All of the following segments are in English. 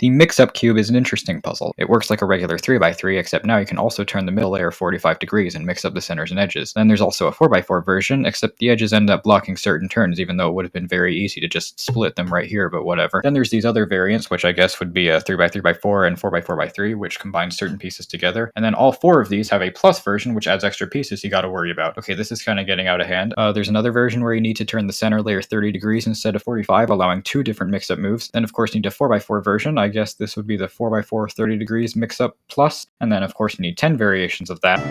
The mix-up cube is an interesting puzzle. It works like a regular 3x3, except now you can also turn the middle layer 45 degrees and mix up the centers and edges. Then there's also a 4x4 version, except the edges end up blocking certain turns, even though it would have been very easy to just split them right here, but whatever. Then there's these other variants, which I guess would be a 3x3x4 and 4x4x3, which combine certain pieces together. And then all four of these have a plus version, which adds extra pieces you gotta worry about. Okay, this is kind of getting out of hand. There's another version where you need to turn the center layer 30 degrees instead of 45, allowing two different mix-up moves. Then of course you need a 4x4 version. I guess this would be the 4x4 30 degrees mix-up plus, and then of course you need 10 variations of that.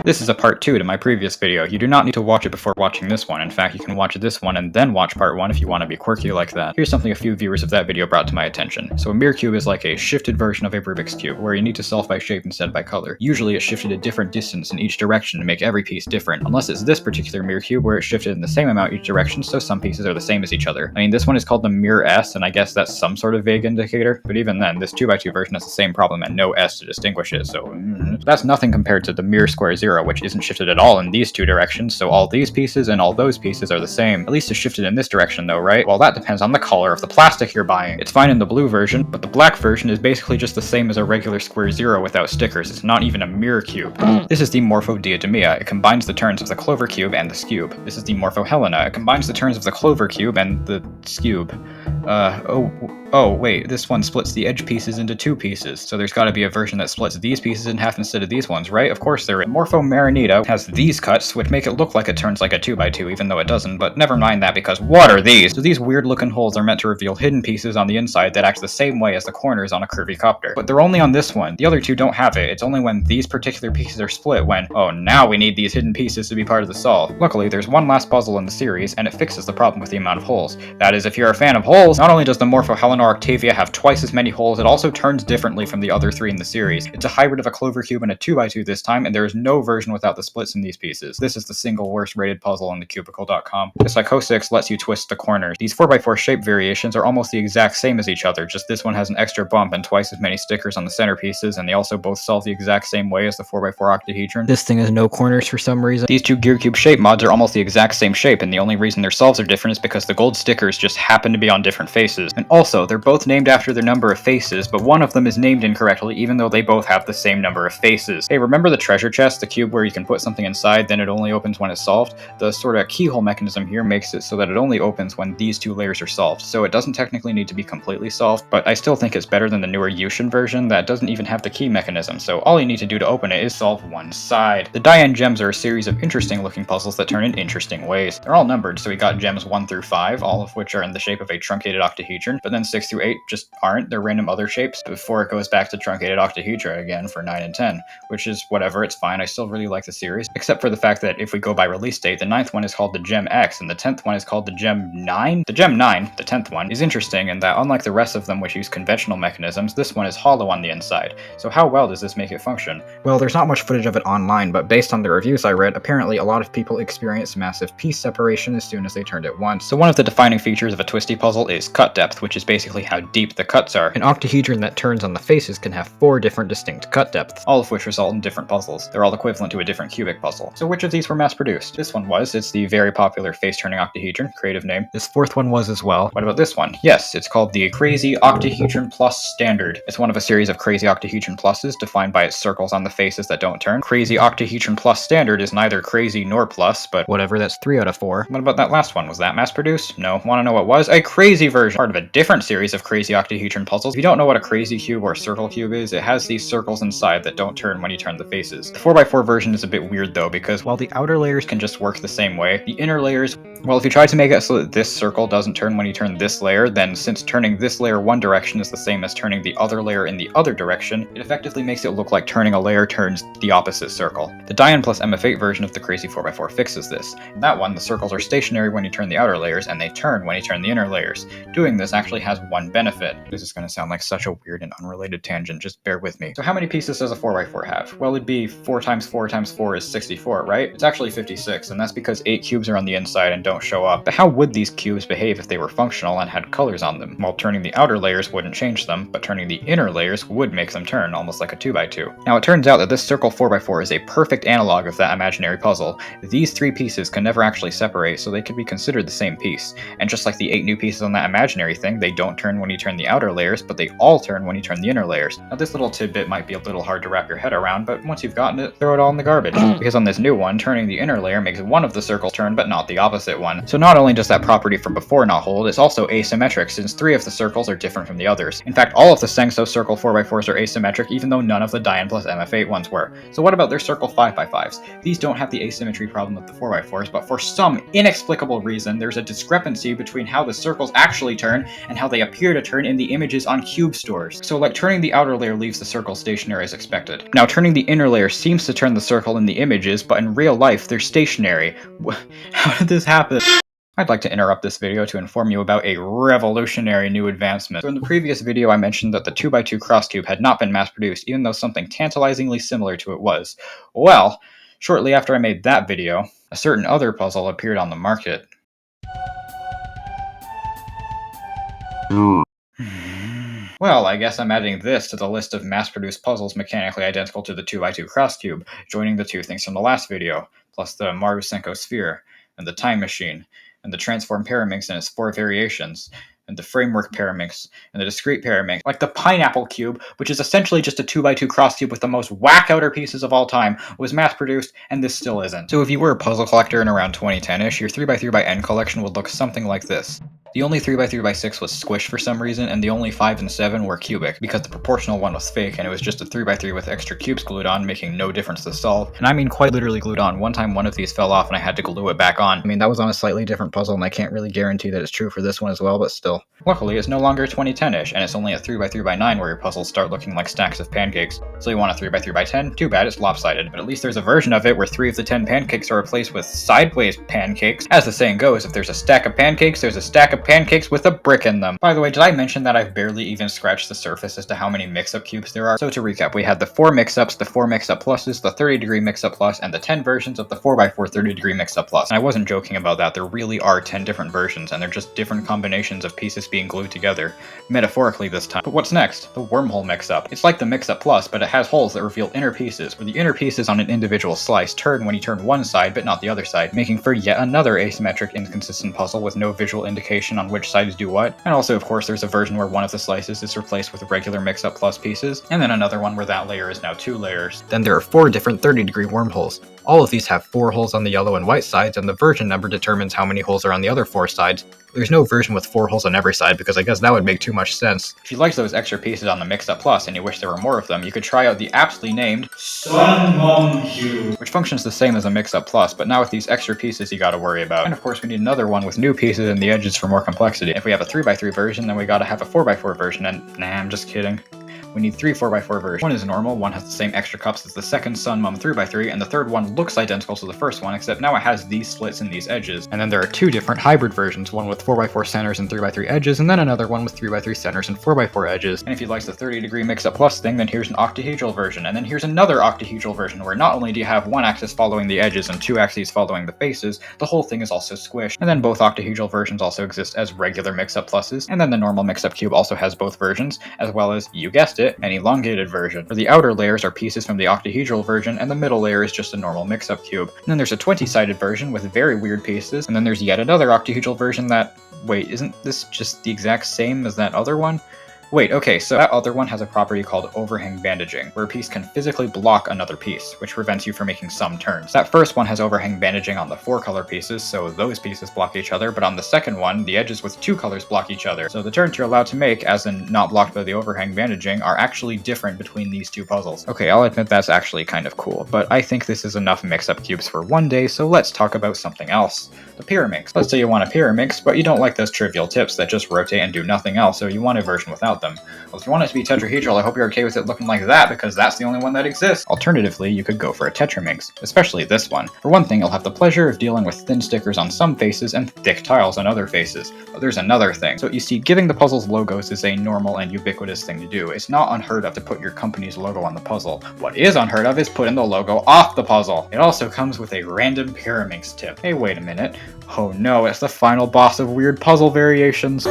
This is a part 2 to my previous video. You do not need to watch it before watching this one. In fact, you can watch this one and then watch part 1 if you want to be quirky like that. Here's something a few viewers of that video brought to my attention. So a mirror cube is like a shifted version of a Rubik's cube, where you need to solve by shape instead by color. Usually it's shifted a different distance in each direction to make every piece different, unless it's this particular mirror cube where it's shifted in the same amount each direction, so some pieces are the same as each other. I mean, this one is called the mirror S, and I guess that's some sort of vague indicator, but even then, this 2x2 version has the same problem and no S to distinguish it, so that's nothing compared to the mirror square 0, which isn't shifted at all in these two directions, so all these pieces and all those pieces are the same. At least it's shifted in this direction though, right? Well, that depends on the color of the plastic you're buying. It's fine in the blue version, but the black version is basically just the same as a regular square 0 without stickers. It's not even a mirror cube. This is the Morphodiademia. It combines the turns of the clover cube and the skube. This is the Morphohelena. It combines the turns of the clover cube and the skube. Oh, wait, this one splits the edge pieces into two pieces, so there's gotta be a version that splits these pieces in half instead of these ones, right? Of course there is. Morphomarinita has these cuts, which make it look like it turns like a 2x2, even though it doesn't, but never mind that, because what are these? So these weird looking holes are meant to reveal hidden pieces on the inside that act the same way as the corners on a curvy copter. But they're only on this one. The other two don't have it. It's only when these particular pieces are split when, oh, now we need these hidden pieces to be part of the solve. Luckily, there's one last puzzle in the series, and it fixes the problem with the amount of holes. That is, if you're a fan of holes, not only does the Morphohelena Octavia have twice as many holes, it also turns differently from the other three in the series. It's a hybrid of a clover cube and a 2x2 this time, and there is no version without the splits in these pieces. This is the single worst rated puzzle on thecubicle.com. The Psycho6 lets you twist the corners. These 4x4 shape variations are almost the exact same as each other, just this one has an extra bump and twice as many stickers on the center pieces, and they also both solve the exact same way as the 4x4 octahedron. This thing has no corners for some reason. These two gear cube shape mods are almost the exact same shape, and the only reason their solves are different is because the gold stickers just happen to be on different faces. And also, they're both named after their number of faces, but one of them is named incorrectly even though they both have the same number of faces. Hey, remember the treasure chest, the cube where you can put something inside, then it only opens when it's solved? The sort of keyhole mechanism here makes it so that it only opens when these two layers are solved, so it doesn't technically need to be completely solved, but I still think it's better than the newer Yushin version that doesn't even have the key mechanism, so all you need to do to open it is solve one side. The Diane gems are a series of interesting looking puzzles that turn in interesting ways. They're all numbered, so we got gems 1 through 5, all of which are in the shape of a truncated octahedron, but then 6 through 8 just aren't. They're random other shapes before it goes back to truncated octahedra again for 9 and 10, which is whatever, it's fine. I still really like the series, except for the fact that if we go by release date, the 9th one is called the Gem X and the 10th one is called the Gem 9. The Gem 9, the 10th one, is interesting in that unlike the rest of them which use conventional mechanisms, this one is hollow on the inside. So how well does this make it function? Well, there's not much footage of it online, but based on the reviews I read, apparently a lot of people experience massive piece separation as soon as they turned it once. So one of the defining features of a twisty puzzle is cut depth, which is basically how deep the cuts are. An octahedron that turns on the faces can have 4 different distinct cut depths, all of which result in different puzzles. They're all equivalent to a different cubic puzzle. So which of these were mass-produced? This one was. It's the very popular face-turning octahedron, creative name. This 4th one was as well. What about this one? Yes, it's called the Crazy Octahedron Plus Standard. It's one of a series of crazy octahedron pluses, defined by its circles on the faces that don't turn. Crazy Octahedron Plus Standard is neither crazy nor plus, but whatever, that's 3 out of 4. What about that last one? Was that mass-produced? No. Wanna know what was? A crazy version, part of a different series of crazy octahedron puzzles. If you don't know what a crazy cube or circle cube is, it has these circles inside that don't turn when you turn the faces. The 4x4 version is a bit weird though, because while the outer layers can just work the same way, the inner layers, well, if you try to make it so that this circle doesn't turn when you turn this layer, then since turning this layer one direction is the same as turning the other layer in the other direction, it effectively makes it look like turning a layer turns the opposite circle. The Diane plus MF8 version of the crazy 4x4 fixes this. In that one, the circles are stationary when you turn the outer layers, and they turn when you turn the inner layers. Doing this actually has one benefit. This is going to sound like such a weird and unrelated tangent, just bear with me. So how many pieces does a 4x4 have? Well, it'd be 4 times 4 times 4 is 64, right? It's actually 56, and that's because 8 cubes are on the inside and don't show up. But how would these cubes behave if they were functional and had colors on them? Well, turning the outer layers wouldn't change them, but turning the inner layers would make them turn, almost like a 2x2. Now, it turns out that this circle 4x4 is a perfect analog of that imaginary puzzle. These 3 pieces can never actually separate, so they could be considered the same piece. And just like the 8 new pieces on that imaginary thing, they don't turn when you turn the outer layers, but they all turn when you turn the inner layers. Now, this little tidbit might be a little hard to wrap your head around, but once you've gotten it, throw it all in the garbage. Because on this new one, turning the inner layer makes one of the circles turn, but not the opposite one. So not only does that property from before not hold, it's also asymmetric, since 3 of the circles are different from the others. In fact, all of the Sengso circle 4x4s are asymmetric, even though none of the Dian plus MF8 ones were. So what about their circle 5x5s? These don't have the asymmetry problem of the 4x4s, but for some inexplicable reason, there's a discrepancy between how the circles actually turn and how they appear to turn in the images on cube stores. So like turning the outer layer leaves the circle stationary as expected. Now turning the inner layer seems to turn the circle in the images, but in real life they're stationary. How did this happen? I'd like to interrupt this video to inform you about a revolutionary new advancement. So in the previous video I mentioned that the 2x2 cross cube had not been mass produced, even though something tantalizingly similar to it was. Well, shortly after I made that video, a certain other puzzle appeared on the market. Well, I guess I'm adding this to the list of mass-produced puzzles mechanically identical to the 2x2 cross cube, joining the 2 things from the last video, plus the Maru Senko sphere, and the time machine, and the transform paraminx and its 4 variations, and the framework paraminx, and the discrete paraminx, like the pineapple cube, which is essentially just a 2x2 cross cube with the most whack outer pieces of all time, was mass-produced, and this still isn't. So if you were a puzzle collector in around 2010-ish, your 3x3x n collection would look something like this. The only 3x3x6 was squished for some reason, and the only 5 and 7 were cubic, because the proportional one was fake, and it was just a 3x3 with extra cubes glued on, making no difference to solve. And I mean quite literally glued on. One time one of these fell off and I had to glue it back on. I mean, that was on a slightly different puzzle, and I can't really guarantee that it's true for this one as well, but still. Luckily, it's no longer 2010-ish, and it's only a 3x3x9 where your puzzles start looking like stacks of pancakes. So you want a 3x3x10? Too bad, it's lopsided. But at least there's a version of it where 3 of the 10 pancakes are replaced with sideways pancakes. As the saying goes, if there's a stack of pancakes, there's a stack of pancakes with a brick in them. By the way, did I mention that I've barely even scratched the surface as to how many mix-up cubes there are? So to recap, we had the 4 mix-ups, the 4 mix-up pluses, the 30-degree mix-up plus, and the 10 versions of the 4x4 30-degree mix-up plus. And I wasn't joking about that, there really are 10 different versions, and they're just different combinations of pieces being glued together. Metaphorically this time. But what's next? The wormhole mix-up. It's like the mix-up plus, but it has holes that reveal inner pieces, where the inner pieces on an individual slice turn when you turn one side, but not the other side, making for yet another asymmetric, inconsistent puzzle with no visual indication on which sides do what. And also, of course, there's a version where one of the slices is replaced with regular mix-up plus pieces, and then another one where that layer is now 2 layers. Then there are 4 different 30-degree wormholes. All of these have 4 holes on the yellow and white sides, and the version number determines how many holes are on the other 4 sides. There's no version with 4 holes on every side, because I guess that would make too much sense. If you liked those extra pieces on the mix-up plus and you wish there were more of them, you could try out the aptly named Sun Cube, which functions the same as a mix-up plus, but now with these extra pieces you gotta worry about. And of course we need another one with new pieces in the edges for more complexity. If we have a 3x3 version, then we gotta have a 4x4 version, and nah, I'm just kidding. We need 3 4x4 versions. One is normal, one has the same extra cups as the second Sun Mum 3x3, and the third one looks identical to the first one, except now it has these slits in these edges. And then there are 2 different hybrid versions, one with 4x4 centers and 3x3 edges, and then another one with 3x3 centers and 4x4 edges. And if you like the 30-degree mix-up plus thing, then here's an octahedral version, and then here's another octahedral version, where not only do you have one axis following the edges and 2 axes following the faces, the whole thing is also squished. And then both octahedral versions also exist as regular mix-up pluses, and then the normal mix-up cube also has both versions, as well as, you guessed it, an elongated version, where the outer layers are pieces from the octahedral version, and the middle layer is just a normal mix-up cube. And then there's a 20-sided version with very weird pieces, and then there's yet another octahedral version that... Wait, isn't this just the exact same as that other one? Wait, okay, so that other one has a property called overhang bandaging, where a piece can physically block another piece, which prevents you from making some turns. That first one has overhang bandaging on the 4 color pieces, so those pieces block each other, but on the second one, the edges with 2 colors block each other. So the turns you're allowed to make, as in not blocked by the overhang bandaging, are actually different between these 2 puzzles. Okay, I'll admit that's actually kind of cool, but I think this is enough mix-up cubes for one day, so let's talk about something else. The pyraminx. Let's say you want a pyraminx, but you don't like those trivial tips that just rotate and do nothing else, so you want a version without want them. Well, if you want it to be tetrahedral, I hope you're okay with it looking like that, because that's the only one that exists. Alternatively, you could go for a Tetraminx, especially this one. For one thing, you'll have the pleasure of dealing with thin stickers on some faces and thick tiles on other faces. But there's another thing. So you see, giving the puzzles logos is a normal and ubiquitous thing to do. It's not unheard of to put your company's logo on the puzzle. What is unheard of is putting the logo off the puzzle. It also comes with a random Pyraminx tip. Hey, wait a minute. Oh no, it's the final boss of weird puzzle variations.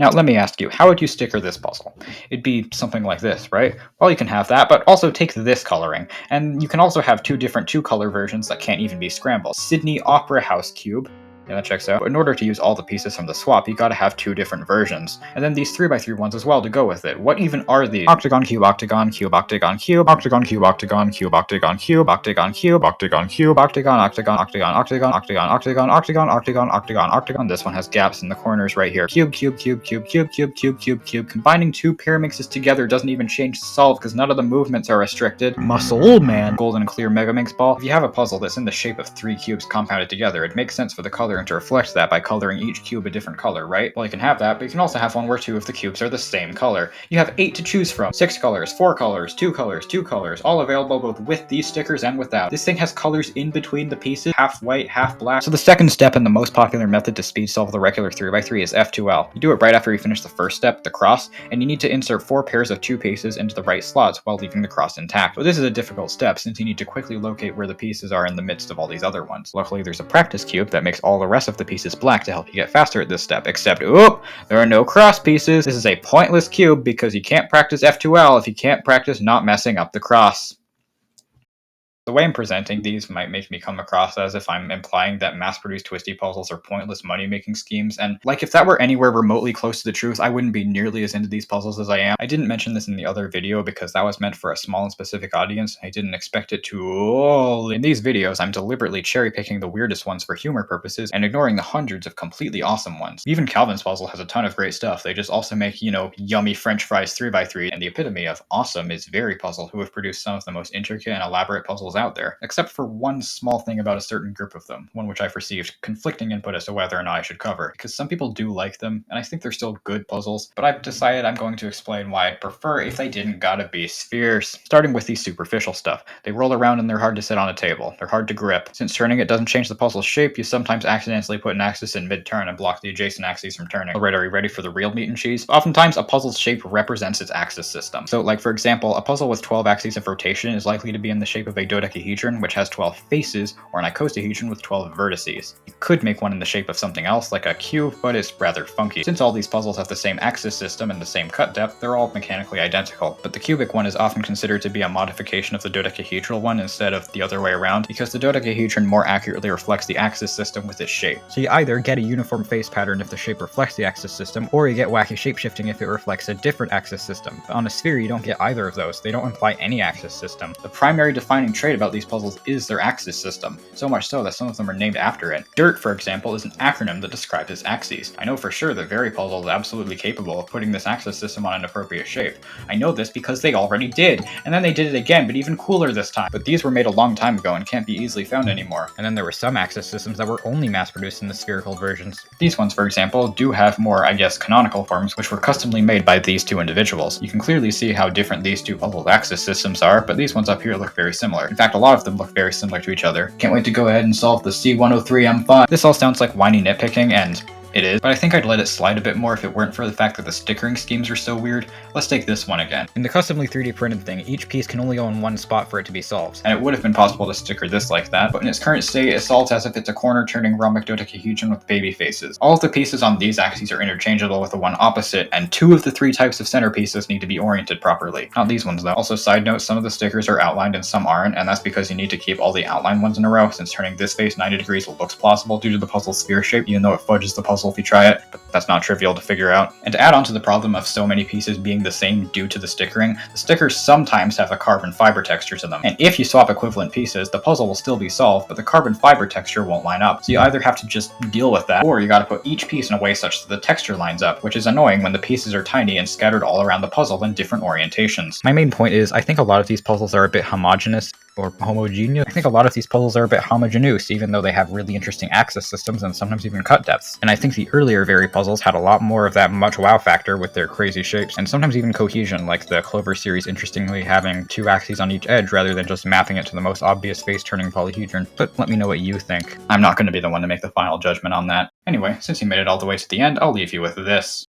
Now, let me ask you, how would you sticker this puzzle? It'd be something like this, right? Well, you can have that, but also take this coloring. And you can also have two different two-color versions that can't even be scrambled. Sydney Opera House Cube. Yeah, that checks out. But in order to use all the pieces from the swap, you gotta have two different versions. And then these 3x3 ones as well to go with it. What even are these? Octagon, cube, octagon, cube, octagon, cube, octagon, cube, octagon, cube, octagon, cube, octagon, cube, octagon, cube, octagon, octagon, octagon, octagon, octagon, octagon, octagon, octagon, octagon, octagon. This one has gaps in the corners right here. Cube, cube, cube, cube, cube, cube, cube, cube, cube. Combining two Pyraminxes together doesn't even change the solve because none of the movements are restricted. Muscle man. Golden clear Megaminx ball. If you have a puzzle that's in the shape of 3 cubes compounded together, it makes sense for the coloring to reflect that by coloring each cube a different color, right? Well, you can have that, but you can also have one where 2 of the cubes are the same color. You have 8 to choose from. 6 colors, 4 colors, 2 colors, 2 colors, all available both with these stickers and without. This thing has colors in between the pieces, half white, half black. So the second step and the most popular method to speed solve the regular 3x3 is F2L. You do it right after you finish the first step, the cross, and you need to insert 4 pairs of 2 pieces into the right slots while leaving the cross intact. But this is a difficult step since you need to quickly locate where the pieces are in the midst of all these other ones. Luckily, there's a practice cube that makes all the rest of the pieces black to help you get faster at this step, except, oop, there are no cross pieces. This is a pointless cube because you can't practice F2L if you can't practice not messing up the cross. The way I'm presenting these might make me come across as if I'm implying that mass-produced twisty puzzles are pointless money-making schemes, and like if that were anywhere remotely close to the truth, I wouldn't be nearly as into these puzzles as I am. I didn't mention this in the other video because that was meant for a small and specific audience. I didn't expect it to. In these videos, I'm deliberately cherry-picking the weirdest ones for humor purposes and ignoring the hundreds of completely awesome ones. Even Calvin's puzzle has a ton of great stuff. They just also make, you know, yummy French fries 3x3, and the epitome of awesome is Very Puzzle, who have produced some of the most intricate and elaborate puzzles out there, except for one small thing about a certain group of them, one which I've received conflicting input as to whether or not I should cover, because some people do like them, and I think they're still good puzzles, but I've decided I'm going to explain why I prefer if they didn't gotta be spheres. Starting with the superficial stuff. They roll around and they're hard to sit on a table. They're hard to grip. Since turning it doesn't change the puzzle's shape, you sometimes accidentally put an axis in mid-turn and block the adjacent axes from turning. Alright, are you ready for the real meat and cheese? Oftentimes, a puzzle's shape represents its axis system. So, like for example, a puzzle with 12 axes of rotation is likely to be in the shape of a dodecahedron, which has 12 faces, or an icosahedron with 12 vertices. You could make one in the shape of something else, like a cube, but it's rather funky. Since all these puzzles have the same axis system and the same cut depth, they're all mechanically identical. But the cubic one is often considered to be a modification of the dodecahedral one instead of the other way around, because the dodecahedron more accurately reflects the axis system with its shape. So you either get a uniform face pattern if the shape reflects the axis system, or you get wacky shapeshifting if it reflects a different axis system. But on a sphere, you don't get either of those. They don't imply any axis system. The primary defining trait about these puzzles is their axis system, so much so that some of them are named after it. DIRT, for example, is an acronym that describes its axes. I know for sure that Very Puzzle is absolutely capable of putting this axis system on an appropriate shape. I know this because they already did, and then they did it again, but even cooler this time. But these were made a long time ago and can't be easily found anymore. And then there were some axis systems that were only mass-produced in the spherical versions. These ones, for example, do have more, I guess, canonical forms, which were customly made by these two individuals. You can clearly see how different these two puzzle axis systems are, but these ones up here look very similar. In fact, a lot of them look very similar to each other. Can't wait to go ahead and solve the C103M5. This all sounds like whiny nitpicking, and it is, but I think I'd let it slide a bit more if it weren't for the fact that the stickering schemes are so weird. Let's take this one again. In the customly 3D printed thing, each piece can only go in one spot for it to be solved, and it would have been possible to sticker this like that, but in its current state, it solves as if it's a corner-turning rhombic dodecahedron with baby faces. All of the pieces on these axes are interchangeable with the one opposite, and 2 of the 3 types of centerpieces need to be oriented properly. Not these ones, though. Also, side note, some of the stickers are outlined and some aren't, and that's because you need to keep all the outlined ones in a row, since turning this face 90 degrees looks plausible due to the puzzle's sphere shape, even though it fudges the puzzle if you try it. But that's not trivial to figure out. And to add on to the problem of so many pieces being the same due to the stickering, the stickers sometimes have a carbon fiber texture to them. And if you swap equivalent pieces, the puzzle will still be solved, but the carbon fiber texture won't line up. So you either have to just deal with that, or you gotta put each piece in a way such that the texture lines up, which is annoying when the pieces are tiny and scattered all around the puzzle in different orientations. My main point is, I think a lot of these puzzles are a bit homogeneous. or homogeneous. I think a lot of these puzzles are a bit homogeneous, even though they have really interesting axis systems and sometimes even cut depths. And I think the earlier Very puzzles had a lot more of that much wow factor with their crazy shapes, and sometimes even cohesion, like the Clover series interestingly having 2 axes on each edge rather than just mapping it to the most obvious face-turning polyhedron. But let me know what you think. I'm not going to be the one to make the final judgment on that. Anyway, since you made it all the way to the end, I'll leave you with this.